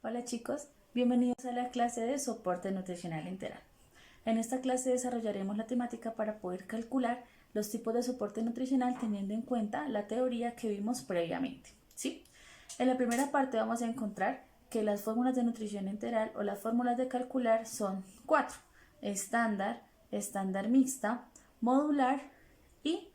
Hola chicos, bienvenidos a la clase de soporte nutricional integral. En esta clase desarrollaremos la temática para poder calcular los tipos de soporte nutricional teniendo en cuenta la teoría que vimos previamente, ¿sí? En la primera parte vamos a encontrar que las fórmulas de nutrición integral o las fórmulas de calcular son 4: estándar, estándar mixta, modular y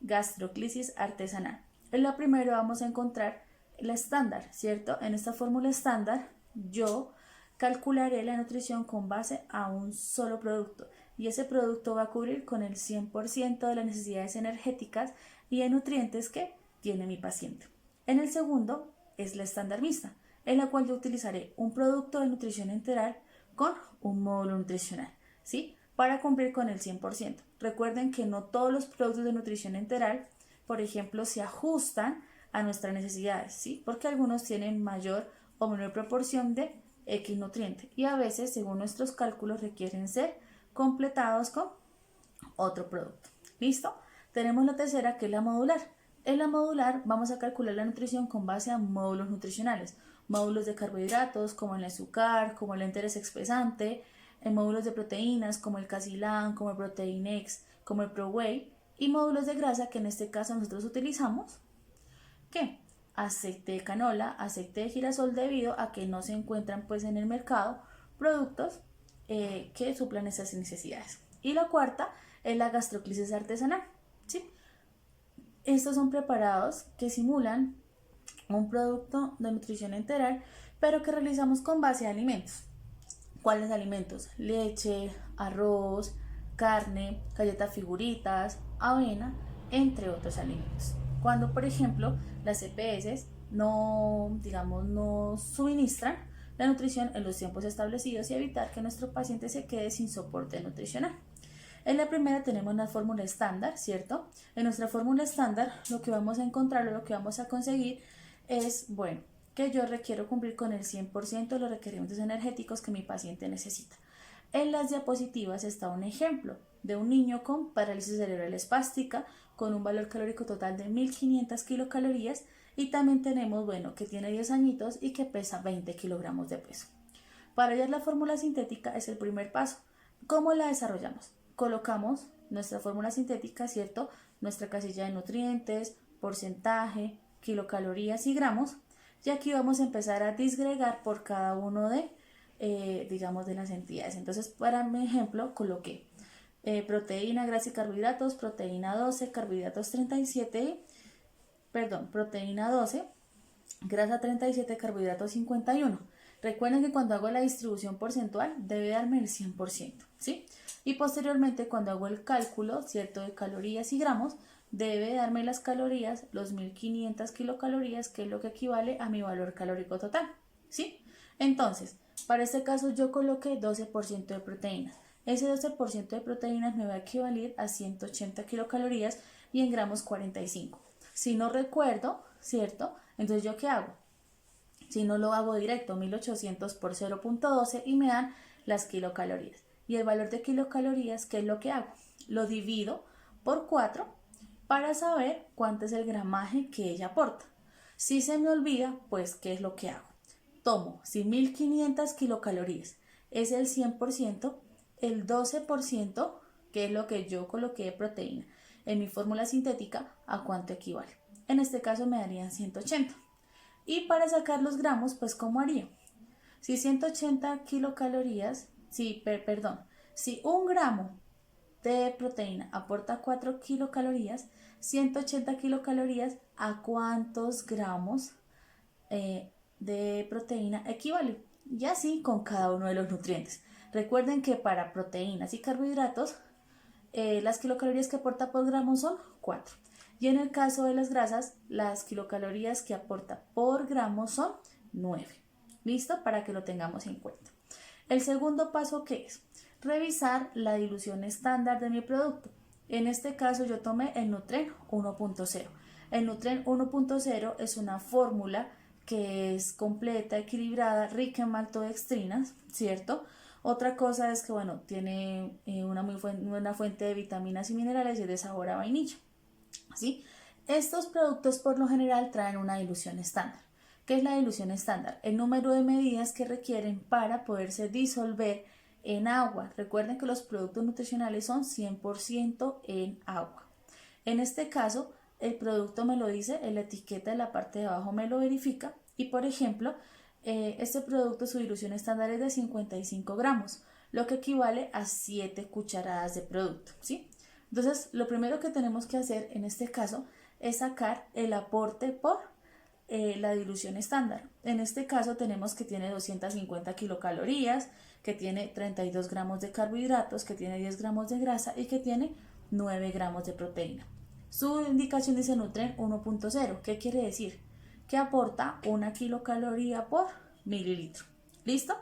gastroclisis artesanal. En la primera vamos a encontrar la estándar, ¿cierto? En esta fórmula estándar yo calcularé la nutrición con base a un solo producto y ese producto va a cubrir con el 100% de las necesidades energéticas y de nutrientes que tiene mi paciente. En el segundo es la estándar mixta, en la cual yo utilizaré un producto de nutrición integral con un módulo nutricional, ¿sí? Para cumplir con el 100%. Recuerden que no todos los productos de nutrición integral, por ejemplo, se ajustan a nuestras necesidades, ¿sí? Porque algunos tienen mayor o menor proporción de X nutriente y a veces, según nuestros cálculos, requieren ser completados con otro producto. ¿Listo? Tenemos la tercera, que es la modular. En la modular vamos a calcular la nutrición con base a módulos nutricionales, módulos de carbohidratos como el azúcar, como el enteres espesante, en módulos de proteínas como el Casilán, como el Proteinex, como el ProWhey, y módulos de grasa que en este caso nosotros utilizamos, ¿qué? Aceite de canola, aceite de girasol, debido a que no se encuentran pues en el mercado productos que suplan esas necesidades. Y la cuarta es la gastroclisis artesanal, ¿sí? Estos son preparados que simulan un producto de nutrición integral, pero que realizamos con base a alimentos. ¿Cuáles alimentos? Leche, arroz, carne, galletas figuritas, avena, entre otros alimentos. Cuando, por ejemplo, las EPS no suministran la nutrición en los tiempos establecidos y evitar que nuestro paciente se quede sin soporte nutricional. En la primera tenemos la fórmula estándar, ¿cierto? En nuestra fórmula estándar lo que vamos a encontrar o lo que vamos a conseguir es, bueno, que yo requiero cumplir con el 100% de los requerimientos energéticos que mi paciente necesita. En las diapositivas está un ejemplo de un niño con parálisis cerebral espástica con un valor calórico total de 1500 kilocalorías y también tenemos, bueno, que tiene 10 añitos y que pesa 20 kilogramos de peso. Para hallar la fórmula sintética es el primer paso. ¿Cómo la desarrollamos? Colocamos nuestra fórmula sintética, ¿cierto? Nuestra casilla de nutrientes, porcentaje, kilocalorías y gramos. Y aquí vamos a empezar a disgregar por cada uno de, digamos, de las entidades. Entonces, para mi ejemplo, coloqué proteína, grasa y carbohidratos, proteína 12, carbohidratos 37, proteína 12, grasa 37, carbohidratos 51. Recuerden que cuando hago la distribución porcentual debe darme el 100%, ¿sí? Y posteriormente cuando hago el cálculo, ¿cierto?, de calorías y gramos, debe darme las calorías, los 1500 kilocalorías, que es lo que equivale a mi valor calórico total, ¿sí? Entonces, para este caso yo coloqué 12% de proteínas. Ese 12% de proteínas me va a equivaler a 180 kilocalorías y en gramos 45. Si no recuerdo, ¿cierto? Entonces, ¿yo qué hago? Si no lo hago directo, 1800 por 0.12 y me dan las kilocalorías. Y el valor de kilocalorías, ¿qué es lo que hago? Lo divido por 4 para saber cuánto es el gramaje que ella aporta. Si se me olvida, pues, ¿qué es lo que hago? Tomo, si 1500 kilocalorías es el 100%, el 12%, que es lo que yo coloqué de proteína en mi fórmula sintética, ¿a cuánto equivale? En este caso me darían 180. Y para sacar los gramos, pues, ¿cómo haría? Si 180 kilocalorías, si un gramo de proteína aporta 4 kilocalorías, 180 kilocalorías, ¿a cuántos gramos de proteína equivale? Y así con cada uno de los nutrientes. Recuerden que para proteínas y carbohidratos, las kilocalorías que aporta por gramo son 4. Y en el caso de las grasas, las kilocalorías que aporta por gramo son 9. ¿Listo? Para que lo tengamos en cuenta. El segundo paso, ¿qué es? Revisar la dilución estándar de mi producto. En este caso yo tomé el Nutren 1.0. El Nutren 1.0 es una fórmula que es completa, equilibrada, rica en maltodextrinas, ¿cierto? Otra cosa es que, bueno, tiene una fuente de vitaminas y minerales y de sabor a vainilla, ¿sí? Estos productos por lo general traen una dilución estándar. ¿Qué es la dilución estándar? El número de medidas que requieren para poderse disolver en agua. Recuerden que los productos nutricionales son 100% en agua. En este caso, el producto me lo dice, en la etiqueta de la parte de abajo me lo verifica y, por ejemplo, este producto, su dilución estándar es de 55 gramos, lo que equivale a 7 cucharadas de producto, ¿sí? Entonces, lo primero que tenemos que hacer en este caso es sacar el aporte por la dilución estándar. En este caso tenemos que tiene 250 kilocalorías, que tiene 32 gramos de carbohidratos, que tiene 10 gramos de grasa y que tiene 9 gramos de proteína. Su indicación dice Nutren 1.0. ¿Qué quiere decir? Que aporta 1 kilocaloría por mililitro. ¿Listo?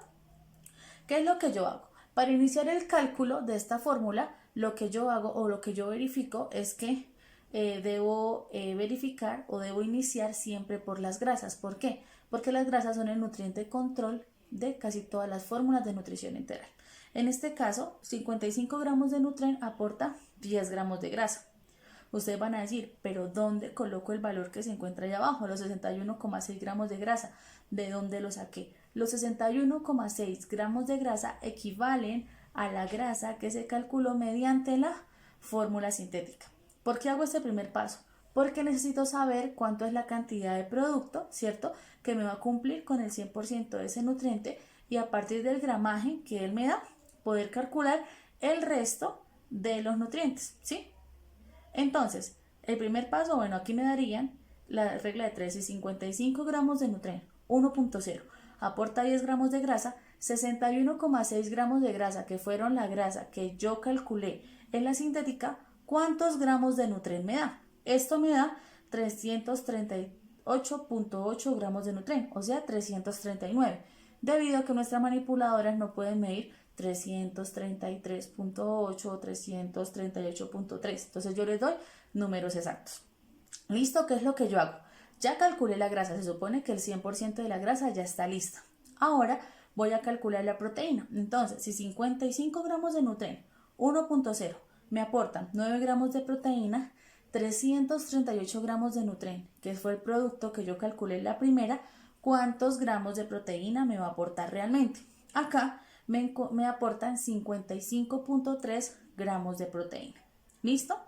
¿Qué es lo que yo hago? Para iniciar el cálculo de esta fórmula, lo que yo hago o lo que yo verifico es que debo verificar o debo iniciar siempre por las grasas. ¿Por qué? Porque las grasas son el nutriente control de casi todas las fórmulas de nutrición integral. En este caso, 55 gramos de Nutren aporta 10 gramos de grasa. Ustedes van a decir, pero ¿dónde coloco el valor que se encuentra ahí abajo? Los 61,6 gramos de grasa. ¿De dónde lo saqué? Los 61,6 gramos de grasa equivalen a la grasa que se calculó mediante la fórmula sintética. ¿Por qué hago este primer paso? Porque necesito saber cuánto es la cantidad de producto, ¿cierto? Que me va a cumplir con el 100% de ese nutriente y a partir del gramaje que él me da, poder calcular el resto de los nutrientes, ¿sí? Entonces, el primer paso, bueno, aquí me darían la regla de 3 y 55 gramos de Nutren, 1.0, aporta 10 gramos de grasa, 61,6 gramos de grasa, que fueron la grasa que yo calculé en la sintética, ¿cuántos gramos de Nutren me da? Esto me da 338,8 gramos de Nutren, o sea, 339, debido a que nuestras manipuladoras no pueden medir 333.8 o 338.3. Entonces yo les doy números exactos. ¿Listo? ¿Qué es lo que yo hago? Ya calculé la grasa, se supone que el 100% de la grasa ya está lista. Ahora voy a calcular la proteína. Entonces, si 55 gramos de Nutren 1.0 me aportan 9 gramos de proteína, 338 gramos de Nutren, que fue el producto que yo calculé en la primera, ¿cuántos gramos de proteína me va a aportar realmente? Acá me aportan 55.3 gramos de proteína. ¿Listo?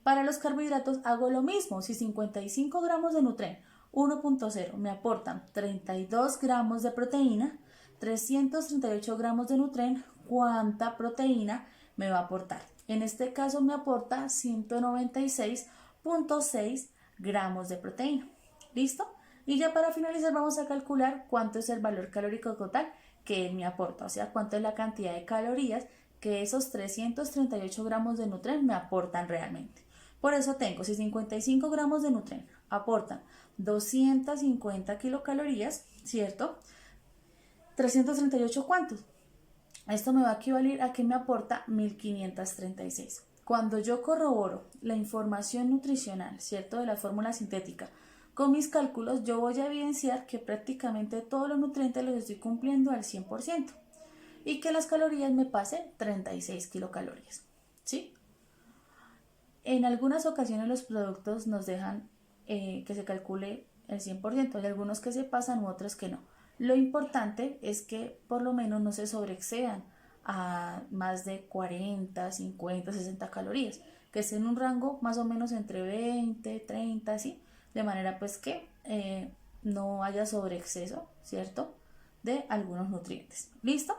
Para los carbohidratos hago lo mismo. Si 55 gramos de Nutren 1.0 me aportan 32 gramos de proteína, 338 gramos de Nutren, ¿cuánta proteína me va a aportar? En este caso me aporta 196.6 gramos de proteína. ¿Listo? Y ya para finalizar vamos a calcular cuánto es el valor calórico total que él me aporta, o sea, cuánto es la cantidad de calorías que esos 338 gramos de Nutren me aportan realmente. Por eso tengo, si 55 gramos de Nutren aportan 250 kilocalorías, ¿cierto? 338, ¿cuántos? Esto me va a equivaler a que me aporta 1536. Cuando yo corroboro la información nutricional, ¿cierto?, de la fórmula sintética, con mis cálculos yo voy a evidenciar que prácticamente todos los nutrientes los estoy cumpliendo al 100% y que las calorías me pasen 36 kilocalorías, ¿sí? En algunas ocasiones los productos nos dejan que se calcule el 100%, hay algunos que se pasan u otros que no. Lo importante es que por lo menos no se sobreexcedan a más de 40, 50, 60 calorías, que estén en un rango más o menos entre 20, 30, ¿sí? De manera pues que no haya sobreexceso, ¿cierto?, de algunos nutrientes. ¿Listo?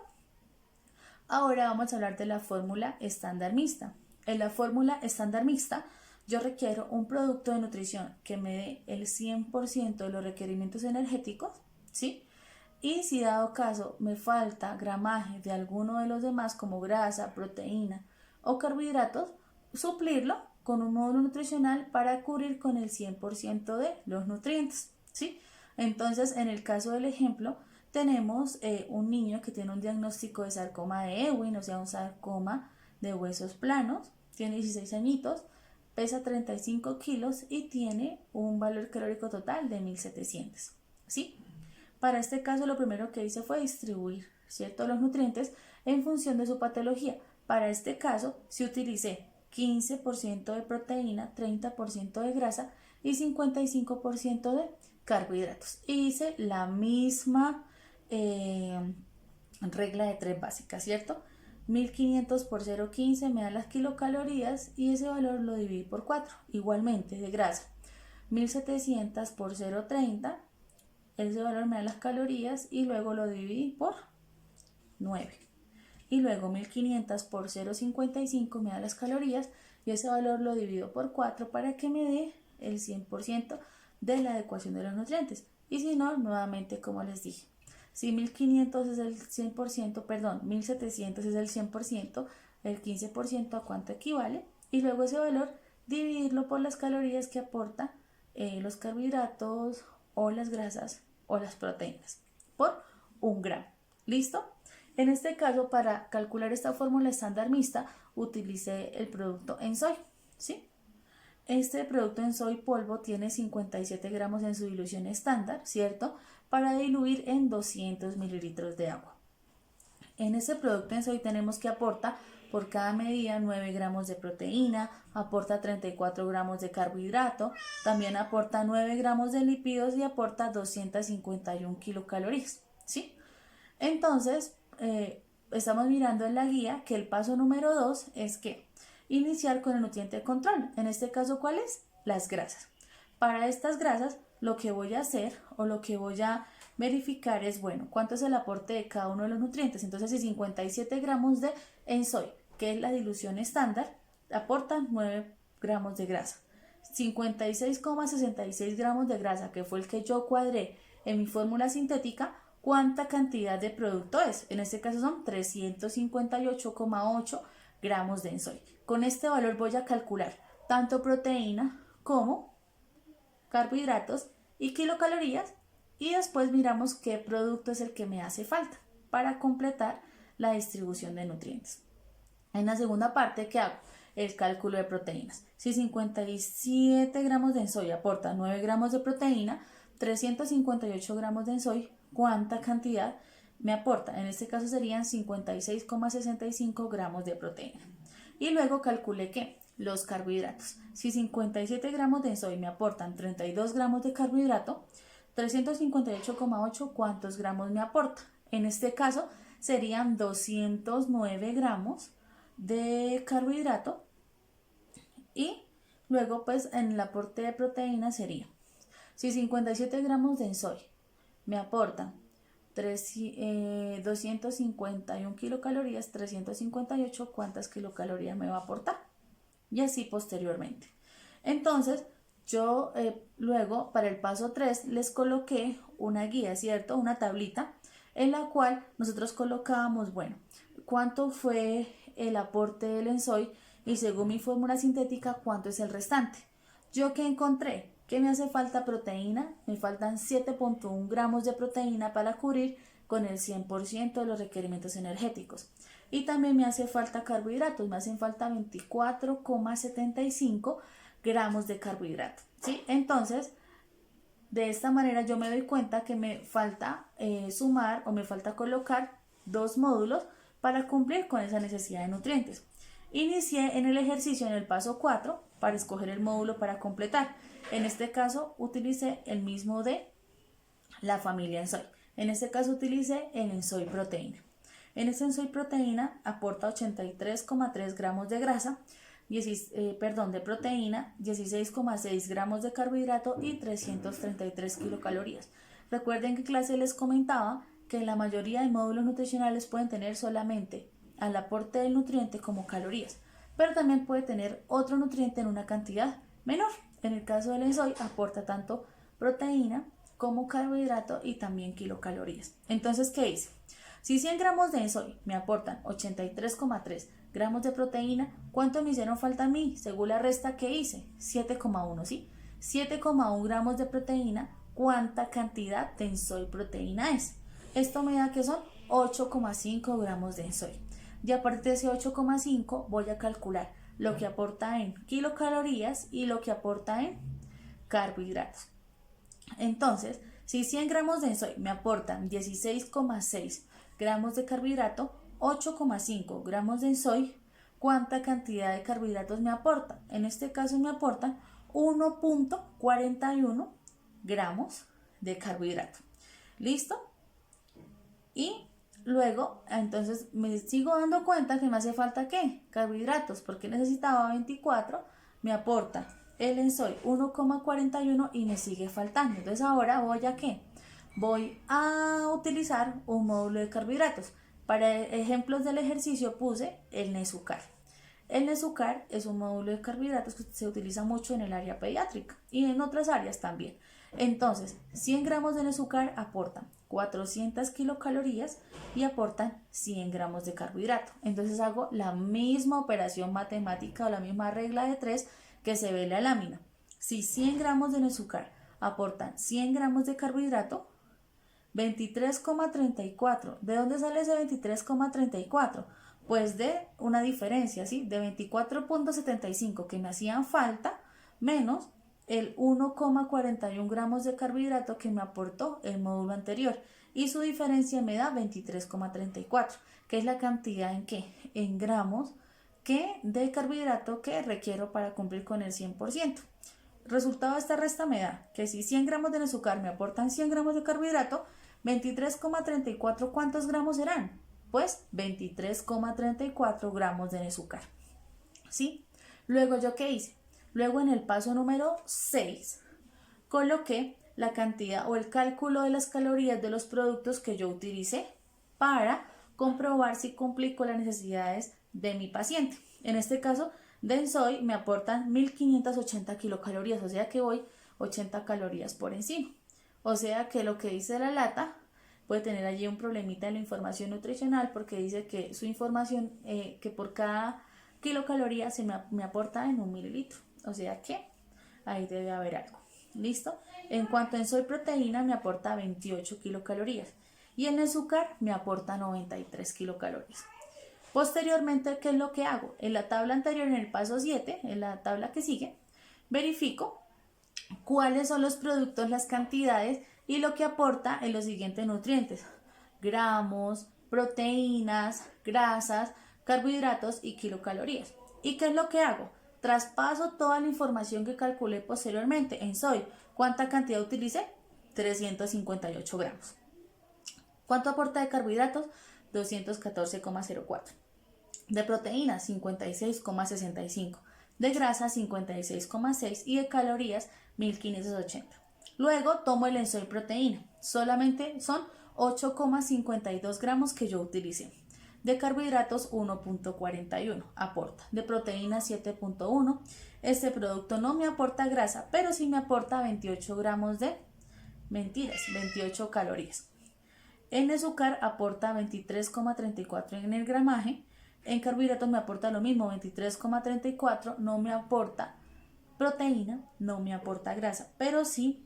Ahora vamos a hablar de la fórmula estándar mixta. En la fórmula estándar mixta yo requiero un producto de nutrición que me dé el 100% de los requerimientos energéticos, ¿sí? Y si dado caso me falta gramaje de alguno de los demás como grasa, proteína o carbohidratos, suplirlo con un módulo nutricional para cubrir con el 100% de los nutrientes, ¿sí? Entonces, en el caso del ejemplo, tenemos un niño que tiene un diagnóstico de sarcoma de Ewing, o sea, un sarcoma de huesos planos, tiene 16 añitos, pesa 35 kilos y tiene un valor calórico total de 1700, ¿sí? Para este caso, lo primero que hice fue distribuir, ¿cierto?, los nutrientes en función de su patología. Para este caso, si utilicé 15% de proteína, 30% de grasa y 55% de carbohidratos. Y hice la misma regla de 3 básica, ¿cierto? 1500 por 0,15 me da las kilocalorías y ese valor lo dividí por 4. Igualmente de grasa, 1700 por 0,30, ese valor me da las calorías y luego lo dividí por 9. Y luego 1500 por 0,55 me da las calorías y ese valor lo divido por 4 para que me dé el 100% de la adecuación de los nutrientes. Y si no, nuevamente como les dije, si 1500 es el 100%, perdón, 1700 es el 100%, el 15% a cuánto equivale, y luego ese valor dividirlo por las calorías que aporta los carbohidratos o las grasas o las proteínas por 1 gramo. ¿Listo? En este caso, para calcular esta fórmula estándar mixta, utilicé el producto Ensoy, ¿sí? Este producto Ensoy polvo tiene 57 gramos en su dilución estándar, ¿cierto? Para diluir en 200 mililitros de agua. En ese producto Ensoy tenemos que aporta por cada medida 9 gramos de proteína, aporta 34 gramos de carbohidrato, también aporta 9 gramos de lípidos y aporta 251 kilocalorías, ¿sí? Entonces, estamos mirando en la guía que el paso número 2 es que iniciar con el nutriente de control. En este caso, ¿cuál es? Las grasas. Para estas grasas, lo que voy a hacer o lo que voy a verificar es, bueno, cuánto es el aporte de cada uno de los nutrientes. Entonces, si 57 gramos de Ensoy, que es la dilución estándar, aportan 9 gramos de grasa. 56,66 gramos de grasa, que fue el que yo cuadré en mi fórmula sintética, ¿cuánta cantidad de producto es? En este caso son 358,8 gramos de Ensoy. Con este valor voy a calcular tanto proteína como carbohidratos y kilocalorías y después miramos qué producto es el que me hace falta para completar la distribución de nutrientes. En la segunda parte, ¿qué hago? El cálculo de proteínas. Si 57 gramos de Ensoy aporta 9 gramos de proteína, 358 gramos de Ensoy, ¿cuánta cantidad me aporta? En este caso serían 56,65 gramos de proteína. Y luego calculé que los carbohidratos. Si 57 gramos de Ensoy me aportan 32 gramos de carbohidrato, 358,8, ¿cuántos gramos me aporta? En este caso serían 209 gramos de carbohidrato y luego pues en el aporte de proteína sería, si 57 gramos de Ensoy me aportan 251 kilocalorías, 358, ¿cuántas kilocalorías me va a aportar? Y así posteriormente. Entonces, yo luego para el paso 3 les coloqué una guía, ¿cierto? Una tablita en la cual nosotros colocábamos, bueno, cuánto fue el aporte del Ensoy y según mi fórmula sintética, cuánto es el restante. ¿Yo qué encontré? Que me hace falta proteína, me faltan 7,1 gramos de proteína para cubrir con el 100% de los requerimientos energéticos. Y también me hace falta carbohidratos, me hacen falta 24,75 gramos de carbohidrato, ¿sí? Entonces, de esta manera yo me doy cuenta que me falta sumar o me falta colocar 2 módulos para cumplir con esa necesidad de nutrientes. Inicié en el ejercicio en el paso 4 para escoger el módulo para completar. En este caso utilicé el mismo de la familia Ensoy. En este caso utilicé el Ensoy proteína. En este Ensoy proteína aporta 83,3 gramos de grasa, de proteína, 16,6 gramos de carbohidrato y 333 kilocalorías. Recuerden que en clase les comentaba que la mayoría de módulos nutricionales pueden tener solamente al aporte del nutriente como calorías, pero también puede tener otro nutriente en una cantidad menor. En el caso del Ensoy aporta tanto proteína como carbohidrato y también kilocalorías. Entonces, ¿qué hice? Si 100 gramos de Ensoy me aportan 83,3 gramos de proteína, ¿cuánto me hicieron falta a mí? Según la resta que hice, 7,1, ¿sí? 7,1 gramos de proteína, ¿cuánta cantidad de Ensoy proteína es? Esto me da que son 8,5 gramos de Ensoy. Y a partir de ese 8,5 voy a calcular lo que aporta en kilocalorías y lo que aporta en carbohidratos. Entonces, si 100 gramos de Ensoy me aportan 16,6 gramos de carbohidrato, 8,5 gramos de Ensoy, ¿cuánta cantidad de carbohidratos me aportan? En este caso me aportan 1,41 gramos de carbohidrato. ¿Listo? Y luego, entonces me sigo dando cuenta que me hace falta ¿qué? Carbohidratos, porque necesitaba 24, me aporta el Ensoy 1,41 y me sigue faltando. Entonces ahora voy a ¿qué? Voy a utilizar un módulo de carbohidratos. Para ejemplos del ejercicio puse el Nesucar. El Nesucar es un módulo de carbohidratos que se utiliza mucho en el área pediátrica y en otras áreas también. Entonces, 100 gramos de Nesucar aportan 400 kilocalorías y aportan 100 gramos de carbohidrato. Entonces hago la misma operación matemática o la misma regla de 3 que se ve en la lámina. Si 100 gramos de Nesucar aportan 100 gramos de carbohidrato, 23,34. ¿De dónde sale ese 23,34? Pues de una diferencia, ¿sí? De 24,75 que me hacían falta, menos el 1,41 gramos de carbohidrato que me aportó el módulo anterior. Y su diferencia me da 23,34, que es la cantidad en ¿qué? En gramos de carbohidrato que requiero para cumplir con el 100%. Resultado de esta resta me da que si 100 gramos de azúcar me aportan 100 gramos de carbohidrato, 23,34, ¿cuántos gramos serán? Pues 23,34 gramos de azúcar. ¿Sí? Luego, ¿yo qué hice? Luego en el paso número 6, coloqué la cantidad o el cálculo de las calorías de los productos que yo utilicé para comprobar si cumplí con las necesidades de mi paciente. En este caso, de Ensoy me aportan 1580 kilocalorías, o sea que voy 80 calorías por encima. O sea que lo que dice la lata puede tener allí un problemita en la información nutricional porque dice que su información, que por cada kilocaloría me aporta en 1 mililitro. O sea que ahí debe haber algo. ¿Listo? En cuanto a Ensoy proteína me aporta 28 kilocalorías y en azúcar me aporta 93 kilocalorías. Posteriormente, ¿qué es lo que hago? En la tabla anterior, en el paso 7, en la tabla que sigue, verifico cuáles son los productos, las cantidades y lo que aporta en los siguientes nutrientes: gramos, proteínas, grasas, carbohidratos y kilocalorías. ¿Y qué es lo que hago? Traspaso toda la información que calculé posteriormente en Ensoy. ¿Cuánta cantidad utilicé? 358 gramos. ¿Cuánto aporta de carbohidratos? 214,04. De proteínas, 56,65. De grasa, 56,6. Y de calorías, 1580. Luego tomo el Ensoy proteína. Solamente son 8,52 gramos que yo utilicé. De carbohidratos, 1,41 aporta. De proteínas, 7,1. Este producto no me aporta grasa, pero sí me aporta 28 gramos de 28 calorías. En azúcar aporta 23,34 en el gramaje. En carbohidratos me aporta lo mismo, 23,34. No me aporta proteína, no me aporta grasa, pero sí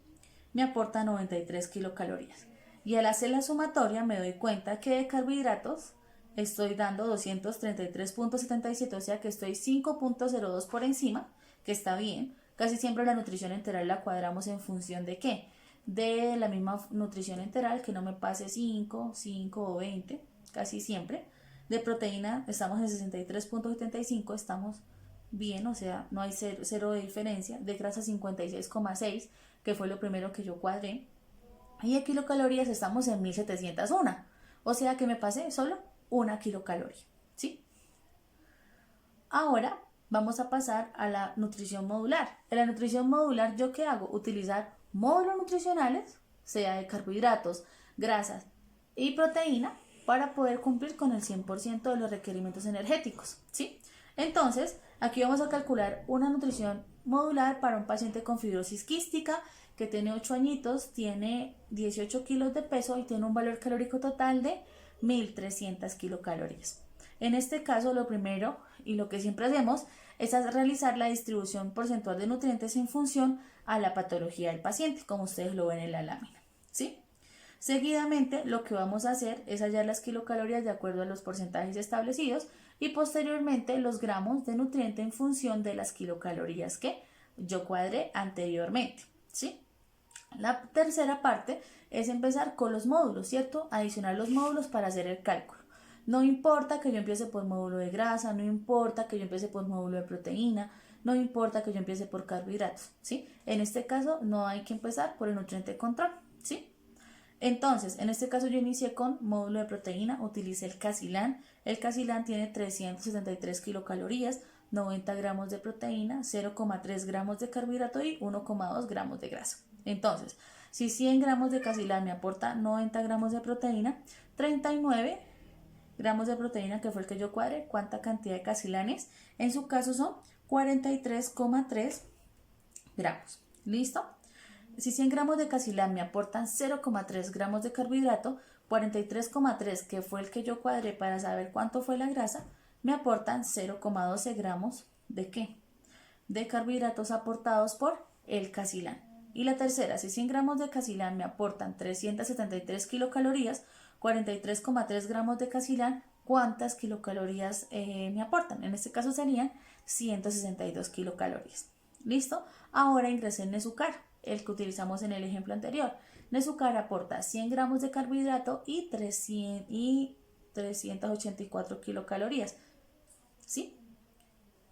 me aporta 93 kilocalorías. Y al hacer la sumatoria me doy cuenta que de carbohidratos estoy dando 233,77, o sea que estoy 5,02 por encima, que está bien. Casi siempre la nutrición enteral la cuadramos en función de ¿qué? De la misma nutrición enteral, que no me pase 5 o 20, casi siempre. De proteína estamos en 63,75, estamos bien, o sea, no hay cero de diferencia. De grasa 56,6, que fue lo primero que yo cuadré. Y de kilocalorías estamos en 1701, o sea que me pasé solo 1 kilocaloría, ¿sí? Ahora vamos a pasar a la nutrición modular. En la nutrición modular, ¿yo qué hago? Utilizar módulos nutricionales, sea de carbohidratos, grasas y proteína, para poder cumplir con el 100% de los requerimientos energéticos, ¿sí? Entonces, aquí vamos a calcular una nutrición modular para un paciente con fibrosis quística que tiene 8 añitos, tiene 18 kilos de peso y tiene un valor calórico total de 1300 kilocalorías. En este caso, lo primero y lo que siempre hacemos es realizar la distribución porcentual de nutrientes en función a la patología del paciente, como ustedes lo ven en la lámina, ¿sí? Seguidamente, lo que vamos a hacer es hallar las kilocalorías de acuerdo a los porcentajes establecidos y posteriormente los gramos de nutriente en función de las kilocalorías que yo cuadré anteriormente, ¿sí? La tercera parte es empezar con los módulos, ¿cierto? Adicionar los módulos para hacer el cálculo. No importa que yo empiece por módulo de grasa, no importa que yo empiece por módulo de proteína, no importa que yo empiece por carbohidratos, ¿sí? En este caso no hay que empezar por el nutriente control. ¿sí? Entonces, en este caso yo inicié con módulo de proteína, utilicé el Casilán. El Casilán tiene 373 kilocalorías, 90 gramos de proteína, 0,3 gramos de carbohidrato y 1,2 gramos de grasa. Entonces, si 100 gramos de Casilán me aporta 90 gramos de proteína, 39 gramos de proteína, que fue el que yo cuadré, ¿cuánta cantidad de Casilanes? En su caso son 43,3 gramos. ¿Listo? Si 100 gramos de Casilán me aportan 0,3 gramos de carbohidrato, 43,3, que fue el que yo cuadré para saber cuánto fue la grasa, me aportan 0,12 gramos de ¿qué? De carbohidratos aportados por el Casilán. Y la tercera, si 100 gramos de Casilán me aportan 373 kilocalorías, 43,3 gramos de Casilán, ¿cuántas kilocalorías me aportan? En este caso serían 162 kilocalorías. ¿Listo? Ahora ingresé en Nezucar, el que utilizamos en el ejemplo anterior. Nezucar aporta 100 gramos de carbohidrato y 384 kilocalorías. ¿Sí?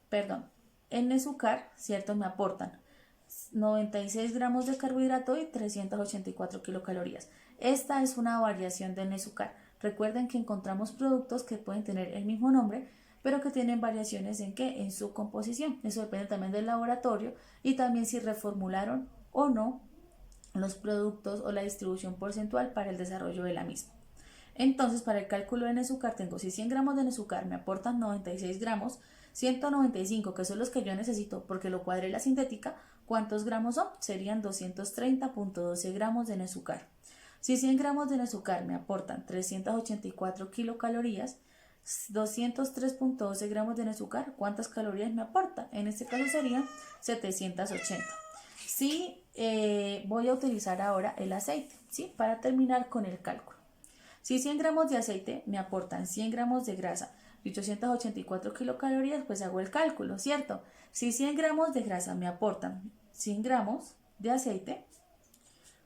Perdón. En Nezucar, ¿cierto? Me aportan 96 gramos de carbohidrato y 384 kilocalorías. Esta es una variación de Nezucar. Recuerden que encontramos productos que pueden tener el mismo nombre, pero que tienen variaciones en ¿qué? En su composición. Eso depende también del laboratorio y también si reformularon o no los productos o la distribución porcentual para el desarrollo de la misma. Entonces, para el cálculo de Nezucar tengo, si 100 gramos de Nezucar me aportan 96 gramos, 195, que son los que yo necesito porque lo cuadré la sintética, ¿cuántos gramos son? Serían 230,12 gramos de Nezucar. Si 100 gramos de Nezucar me aportan 384 kilocalorías, 203,12 gramos de Nezucar, ¿cuántas calorías me aporta? En este caso serían 780. Sí, voy a utilizar ahora el aceite, ¿sí? Para terminar con el cálculo. Si 100 gramos de aceite me aportan 100 gramos de grasa y 884 kilocalorías, pues hago el cálculo, ¿cierto? Si 100 gramos de grasa me aportan 100 gramos de aceite,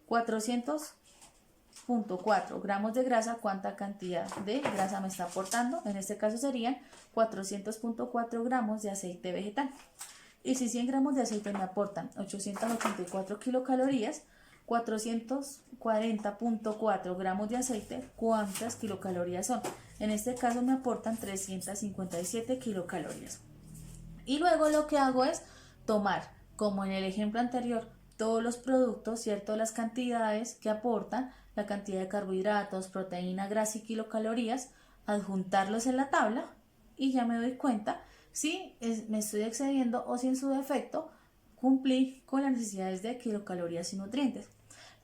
400,4 gramos de grasa, ¿cuánta cantidad de grasa me está aportando? En este caso serían 400,4 gramos de aceite vegetal. Y si 100 gramos de aceite me aportan 884 kilocalorías, 440,4 gramos de aceite, ¿cuántas kilocalorías son? En este caso me aportan 357 kilocalorías. Y luego lo que hago es tomar, como en el ejemplo anterior, todos los productos, ¿cierto? Las cantidades que aportan, la cantidad de carbohidratos, proteína, grasa y kilocalorías, adjuntarlos en la tabla y ya me doy cuenta si me estoy excediendo o si en su defecto cumplí con las necesidades de kilocalorías y nutrientes.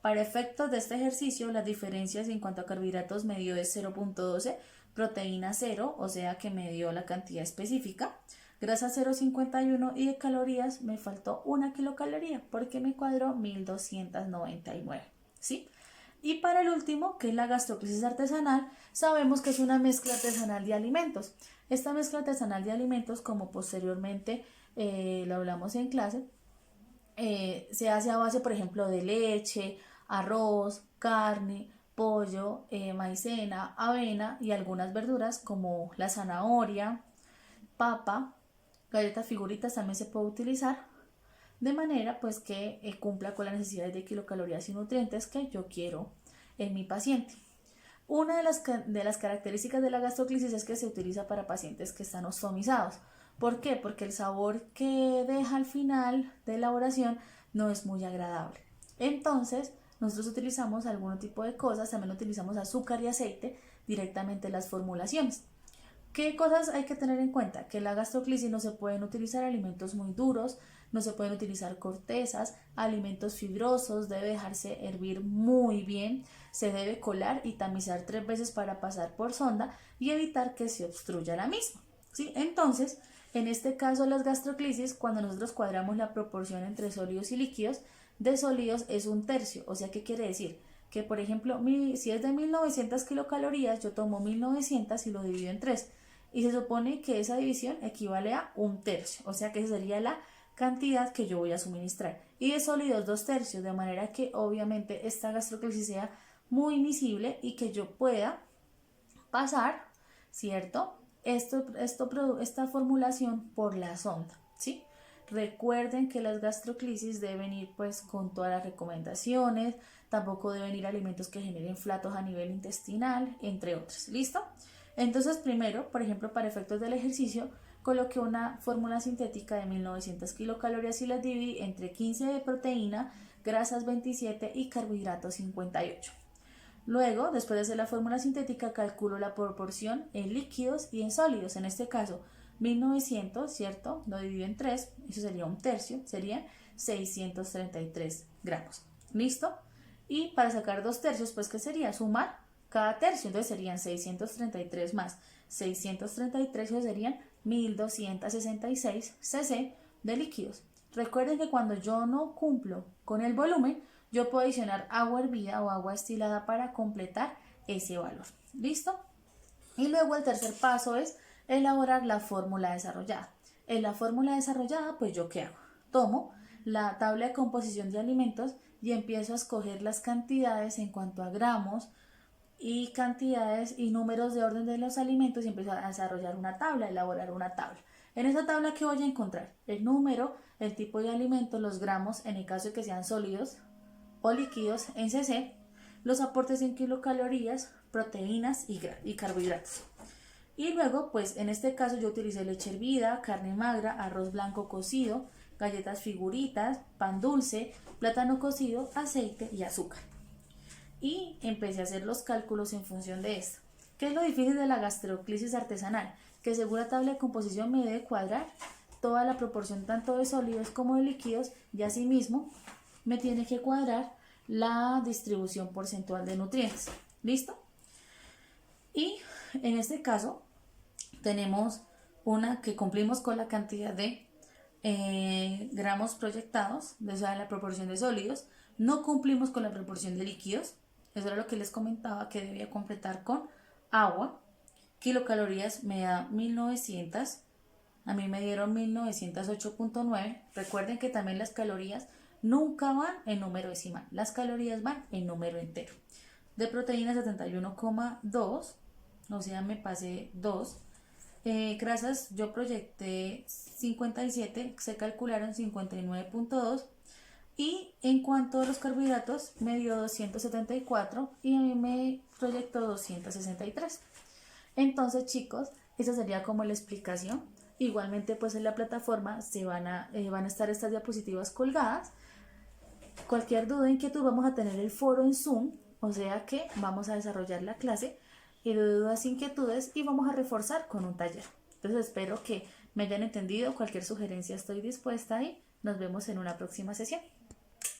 Para efectos de este ejercicio, las diferencias en cuanto a carbohidratos me dio es 0,12, proteína 0, o sea que me dio la cantidad específica, grasa 0,51 y de calorías me faltó 1 kilocaloría porque me cuadró 1299, ¿sí? Y para el último, que es la gastroclisis artesanal, sabemos que es una mezcla artesanal de alimentos. Esta mezcla artesanal de alimentos, como posteriormente lo hablamos en clase, se hace a base, por ejemplo, de leche, arroz, carne, pollo, maicena, avena y algunas verduras como la zanahoria, papa, galletas figuritas también se puede utilizar, de manera pues que cumpla con las necesidades de kilocalorías y nutrientes que yo quiero en mi paciente. Una de las características de la gastroclisis es que se utiliza para pacientes que están ostomizados. ¿Por qué? Porque el sabor que deja al final de elaboración no es muy agradable. Entonces, nosotros utilizamos algún tipo de cosas, también utilizamos azúcar y aceite directamente en las formulaciones. ¿Qué cosas hay que tener en cuenta? Que en la gastroclisis no se pueden utilizar alimentos muy duros, no se pueden utilizar cortezas, alimentos fibrosos, debe dejarse hervir muy bien, se debe colar y tamizar 3 veces para pasar por sonda y evitar que se obstruya la misma, ¿sí? Entonces, en este caso las gastroclisis, cuando nosotros cuadramos la proporción entre sólidos y líquidos, de sólidos es 1/3, o sea, ¿qué quiere decir? Que por ejemplo, si es de 1900 kilocalorías, yo tomo 1900 y lo divido en 3. Y se supone que esa división equivale a 1/3, o sea que esa sería la cantidad que yo voy a suministrar. Y de sólidos 2/3, de manera que obviamente esta gastroclisis sea muy miscible y que yo pueda pasar, ¿cierto? Esta formulación por la sonda, ¿sí? Recuerden que las gastroclisis deben ir pues con todas las recomendaciones, tampoco deben ir alimentos que generen flatos a nivel intestinal, entre otros. ¿Listo? Entonces primero, por ejemplo, para efectos del ejercicio, coloqué una fórmula sintética de 1900 kilocalorías y las dividí entre 15 de proteína, grasas 27 y carbohidratos 58. Luego, después de hacer la fórmula sintética, calculo la proporción en líquidos y en sólidos. En este caso, 1900, ¿cierto? Lo divido en 3, eso sería un tercio, serían 633 gramos. ¿Listo? Y para sacar 2 tercios, pues, ¿qué sería? Sumar cada tercio, entonces serían 633 más 633, eso serían 1266 cc de líquidos. Recuerden que cuando yo no cumplo con el volumen, yo puedo adicionar agua hervida o agua destilada para completar ese valor. ¿Listo? Y luego el tercer paso es elaborar la fórmula desarrollada. En la fórmula desarrollada, pues yo ¿qué hago? Tomo la tabla de composición de alimentos y empiezo a escoger las cantidades en cuanto a gramos y cantidades y números de orden de los alimentos y empiezo a desarrollar una tabla, elaborar una tabla. En esa tabla, ¿qué voy a encontrar? El número, el tipo de alimento, los gramos, en el caso de que sean sólidos o líquidos en cc, los aportes en kilocalorías, proteínas y carbohidratos. Y luego, pues en este caso yo utilicé leche hervida, carne magra, arroz blanco cocido, galletas figuritas, pan dulce, plátano cocido, aceite y azúcar. Y empecé a hacer los cálculos en función de esto. ¿Qué es lo difícil de la gastroclisis artesanal? Que según la tabla de composición me debe cuadrar toda la proporción tanto de sólidos como de líquidos y asimismo me tiene que cuadrar la distribución porcentual de nutrientes. ¿Listo? Y en este caso tenemos una que cumplimos con la cantidad de gramos proyectados, o sea, la proporción de sólidos. No cumplimos con la proporción de líquidos. Eso era lo que les comentaba que debía completar con agua. Kilocalorías me da 1900. A mí me dieron 1908.9. Recuerden que también las calorías nunca van en número decimal. Las calorías van en número entero. De proteínas 71,2. O sea, me pasé 2. Grasas yo proyecté 57. Se calcularon 59.2. Y en cuanto a los carbohidratos, me dio 274 y a mí me proyectó 263. Entonces, chicos, esa sería como la explicación. Igualmente, pues en la plataforma van a estar estas diapositivas colgadas. Cualquier duda, inquietud, vamos a tener el foro en Zoom, o sea que vamos a desarrollar la clase y de dudas, inquietudes y vamos a reforzar con un taller. Entonces, espero que me hayan entendido. Cualquier sugerencia estoy dispuesta y nos vemos en una próxima sesión.